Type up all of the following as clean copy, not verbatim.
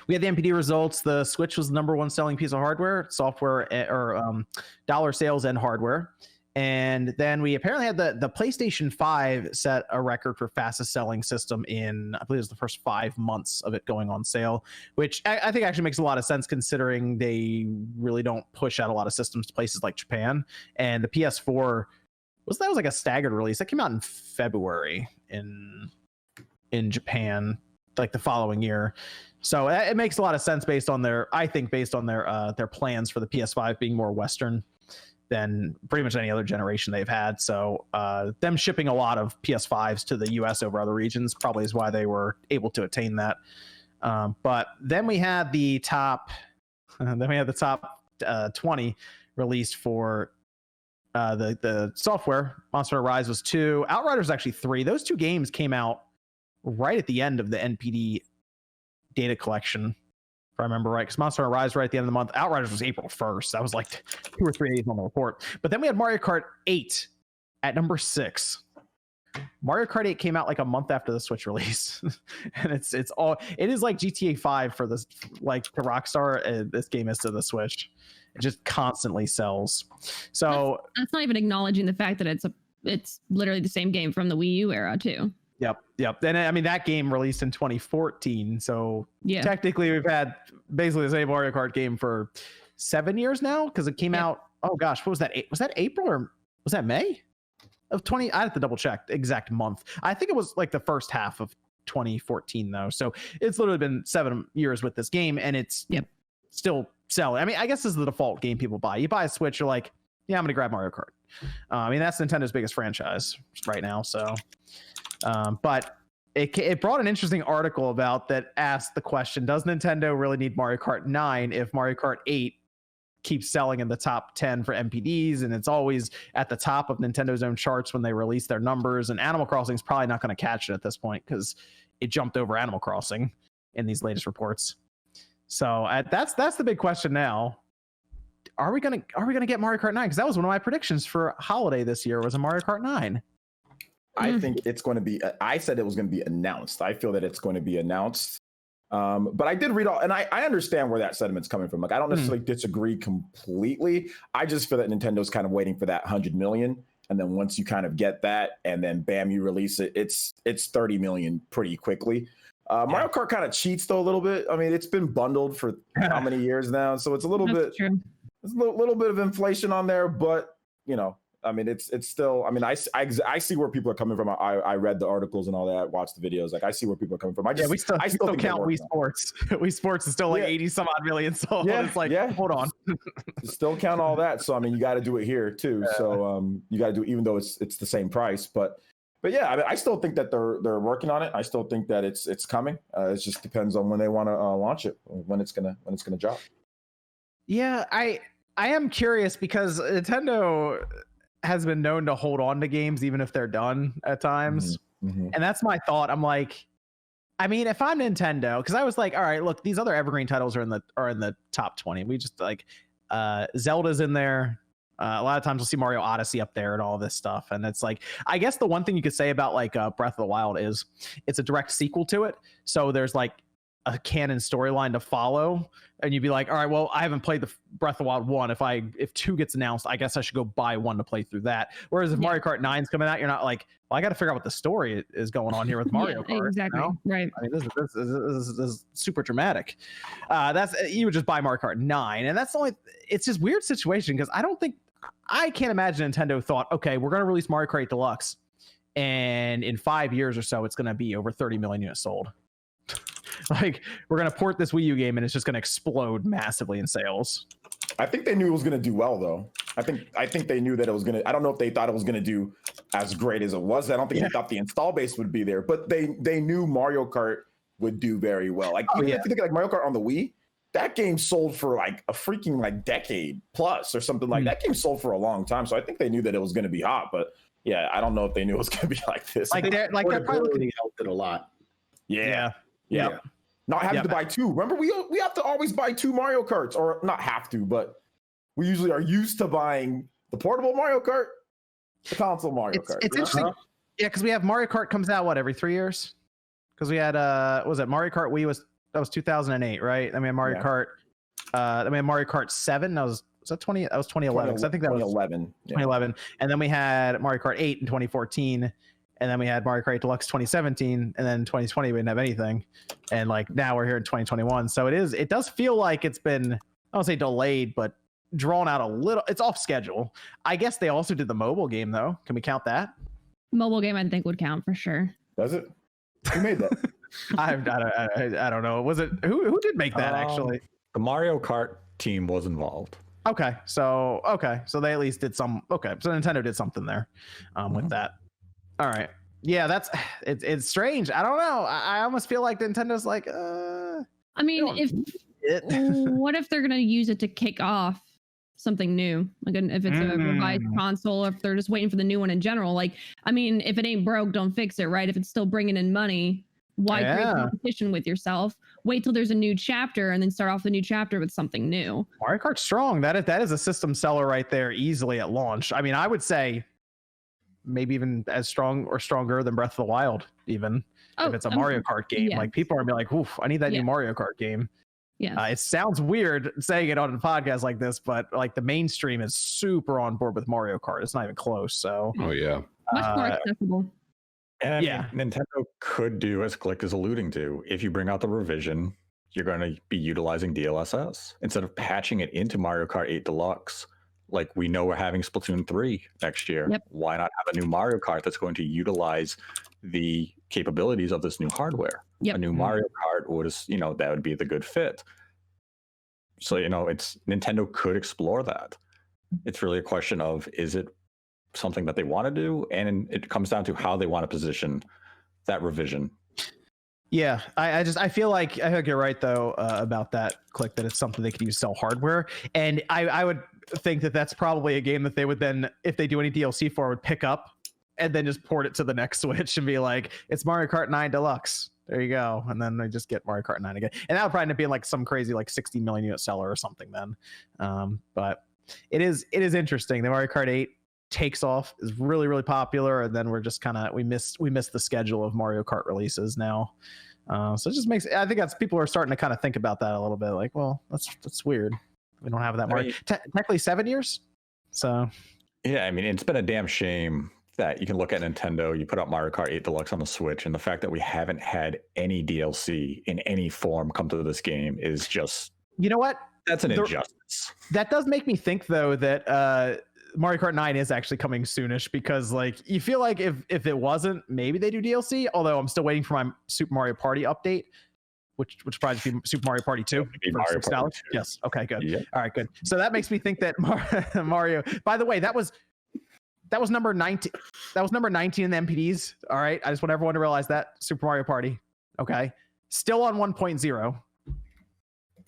We had the NPD results. The Switch was the number one selling piece of hardware, software, or dollar sales and hardware. And then we apparently had the PlayStation 5 set a record for fastest selling system in, I believe it was the first 5 months of it going on sale, which I think actually makes a lot of sense considering they really don't push out a lot of systems to places like Japan. And the PS4 was like a staggered release. That came out in February in Japan, like the following year. So it makes a lot of sense based on their plans for the PS5 being more Western than pretty much any other generation they've had. So them shipping a lot of PS5s to the US over other regions probably is why they were able to attain that. But then we had the top 20 released for the software. Monster Hunter Rise was 2. Outriders actually 3. Those 2 games came out right at the end of the NPD data collection, if I remember right, because Monster Hunter Rise right at the end of the month. Outriders was April 1st. That was like 2 or 3 days on the report. But then we had Mario Kart 8 at number 6. Mario Kart 8 came out like a month after the Switch release, and it is like GTA 5 for this, like to Rockstar. This game is to the Switch. It just constantly sells. So that's not even acknowledging the fact that it's literally the same game from the Wii U era too. Yep. And I mean, that game released in 2014. So technically we've had basically the same Mario Kart game for 7 years now, because it came out, oh gosh, what was that? Was that April or was that May of 20? I have to double check the exact month. I think it was like the first half of 2014 though. So it's literally been 7 years with this game, and it's still selling. I mean, I guess this is the default game people buy. You buy a Switch, you're like, yeah, I'm going to grab Mario Kart. I mean, that's Nintendo's biggest franchise right now. So, but it brought an interesting article about that asked the question, does Nintendo really need Mario Kart 9 if Mario Kart 8 keeps selling in the top 10 for NPDs, and it's always at the top of Nintendo's own charts when they release their numbers, and Animal Crossing is probably not going to catch it at this point because it jumped over Animal Crossing in these latest reports. So that's the big question now. Are we gonna get Mario Kart 9? Because that was one of my predictions for holiday this year, was a Mario Kart 9. I think it's going to be. I said it was going to be announced. I feel that it's going to be announced. But I did read all, and I understand where that sentiment's coming from. Like, I don't necessarily disagree completely. I just feel that Nintendo's kind of waiting for that 100 million, and then once you kind of get that, and then bam, you release it. It's 30 million pretty quickly. Mario Kart kind of cheats though a little bit. I mean, it's been bundled for how many years now, so it's a little bit. True. There's a little bit of inflation on there, but you know, I mean, it's still. I mean, I see where people are coming from. I read the articles and all that, watched the videos. Like, I see where people are coming from. I still count Wii Sports. Wii Sports is still like 80 some odd million. So it's like, hold on. Still count all that. So I mean, you got to do it here too. So you got to do, even though it's the same price, but yeah, I mean, I still think that they're working on it. I still think that it's coming. It just depends on when they want to launch it, when it's gonna drop. Yeah, I am curious because Nintendo has been known to hold on to games even if they're done at times. And that's my thought. I'm like, I mean, if I'm Nintendo, because I was like, all right, look, these other evergreen titles are in the top 20. We just like Zelda's in there. A lot of times we'll see Mario Odyssey up there and all this stuff. And it's like, I guess the one thing you could say about like Breath of the Wild is it's a direct sequel to it. So there's like a canon storyline to follow, and you'd be like, all right, well, I haven't played the Breath of the Wild 1. If 2 gets announced, I guess I should go buy 1 to play through that. Whereas if Mario Kart 9's coming out, you're not like, well, I got to figure out what the story is going on here with Mario Kart. Exactly. You know? Right. I mean, this is super dramatic. You would just buy Mario Kart 9, and that's only. It's just weird situation because I can't imagine Nintendo thought, okay, we're going to release Mario Kart 8 Deluxe, and in 5 years or so, it's going to be over 30 million units sold. Like, we're going to port this Wii U game, and it's just going to explode massively in sales. I think they knew it was going to do well, though. I think they knew that it was going to. I don't know if they thought it was going to do as great as it was. I don't think they thought the install base would be there, but they knew Mario Kart would do very well. Like, if you think like Mario Kart on the Wii, that game sold for like a freaking like decade plus or something like that. Game sold for a long time, so I think they knew that it was going to be hot. But yeah, I don't know if they knew it was going to be like this. They're probably helped it a lot. Yeah. Not having to buy 2. Remember, we have to always buy 2 Mario Karts, or not have to, but we usually are used to buying the portable Mario Kart, the console Mario Kart. It's interesting. Yeah, because we have Mario Kart comes out every 3 years? Because we had was it Mario Kart Wii was That was 2008, right? I mean, Mario Kart. Mario Kart 7. Was that 20? That was 2011. 'Cause I think that 2011. was 2011. And then we had Mario Kart 8 in 2014. And then we had Mario Kart 8 Deluxe 2017, and then 2020 we didn't have anything, and like now we're here in 2021. So it does feel like it's been, I don't say delayed, but drawn out a little. It's off schedule. I guess they also did the mobile game though. Can we count that? Mobile game I think would count for sure. Does it? Who made that? I don't know. Was it who did make that actually? The Mario Kart team was involved. Okay, so they at least did some. Okay, so Nintendo did something there with that. All right. Yeah, it's strange. I don't know. I almost feel like Nintendo's like, I mean, what if they're gonna use it to kick off something new? Like if it's a revised console, or if they're just waiting for the new one in general. Like, I mean, if it ain't broke, don't fix it, right? If it's still bringing in money, why create competition with yourself? Wait till there's a new chapter and then start off the new chapter with something new. Mario Kart's strong. That is a system seller right there, easily at launch. I mean, I would say maybe even as strong or stronger than Breath of the Wild, even if it's a Mario Kart game. Like people are gonna be like, oof, I need that new Mario Kart game. Yeah. It sounds weird saying it on a podcast like this, but like the mainstream is super on board with Mario Kart. It's not even close. So much more accessible. And I mean, Nintendo could do, as Click is alluding to, if you bring out the revision, you're going to be utilizing DLSS instead of patching it into Mario Kart 8 Deluxe. Like we know we're having Splatoon 3 next year. Yep. Why not have a new Mario Kart that's going to utilize the capabilities of this new hardware? Yep. A new Mario Kart would, that would be the good fit. So, it's Nintendo could explore that. It's really a question of, is it something that they want to do? And it comes down to how they want to position that revision. Yeah, I feel like you're right though about that, Click, that it's something they could use to sell hardware. And I would think that that's probably a game that they would then, if they do any DLC for, would pick up and then just port it to the next Switch and be like, it's Mario Kart 9 Deluxe. There you go. And then they just get Mario Kart 9 again. And that would probably end up being like some crazy like 60 million unit seller or something then. But it is interesting. The Mario Kart 8 takes off, is really, really popular, and then we're just kind of we missed the schedule of Mario Kart releases now. So it just makes, I think that's, people are starting to kind of think about that a little bit, like, well, that's weird. We don't have that Mario. Technically 7 years. So yeah, I mean, it's been a damn shame that you can look at Nintendo, you put out Mario Kart 8 Deluxe on the Switch, and the fact that we haven't had any DLC in any form come to this game is just, you know what? That's an injustice. That does make me think though that Mario Kart 9 is actually coming soonish, because like you feel like if it wasn't, maybe they do DLC, although I'm still waiting for my Super Mario Party update, which probably be Super Mario Party 2 for $6. Yes. Okay, good. Yep. All right, good. So that makes me think that Mario, by the way, that was number 19. That was number 19 in the NPDs. All right. I just want everyone to realize that. Super Mario Party. Okay. Still on 1.0.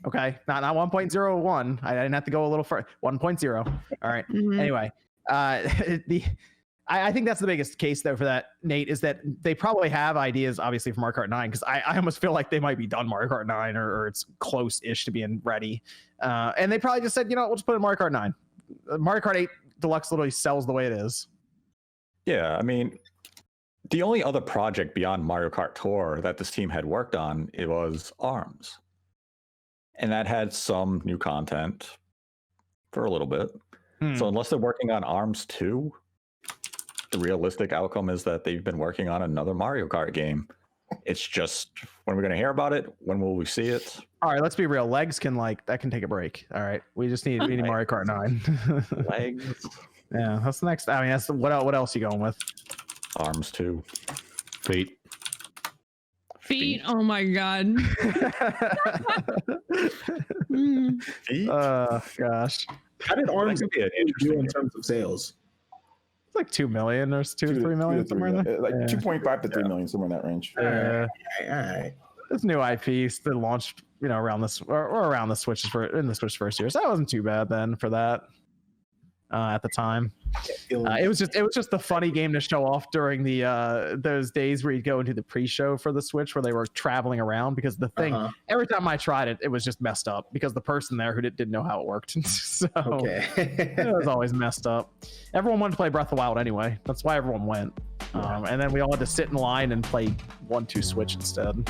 Okay. Not 1.01. I didn't have to go a little further. 1.0. All right. Mm-hmm. Anyway, I think that's the biggest case though for that, Nate, is that they probably have ideas obviously for Mario Kart 9, because I almost feel like they might be done Mario Kart 9 or it's close-ish to being ready. And they probably just said, you know, we'll just put in Mario Kart 9. Mario Kart 8 Deluxe literally sells the way it is. Yeah, I mean, the only other project beyond Mario Kart Tour that this team had worked on, it was ARMS. And that had some new content for a little bit. So unless they're working on ARMS 2, the realistic outcome is that they've been working on another Mario Kart game. It's just, when are we going to hear about it? When will we see it? All right, let's be real. Legs can take a break. All right, we need Mario Kart 9. Legs. Yeah, that's the next. I mean, that's what else you going with? ARMS 2. Feet. Oh my god. Feet? Gosh. How did ARMS do in terms of sales? It's like 2 million or 2 to 3 million, somewhere in there. Like 2.5 to 3 million, somewhere in that range. All right. This new IP that launched, around this or around the Switch in the Switch first year, so that wasn't too bad then for that. At the time, it was just a funny game to show off during the those days where you go into the pre-show for the Switch, where they were traveling around, because the thing every time I tried it was just messed up, because the person there who didn't know how it worked. So it was always messed up. Everyone wanted to play Breath of the Wild anyway. That's why everyone went. And then we all had to sit in line and play 1-2 Switch instead.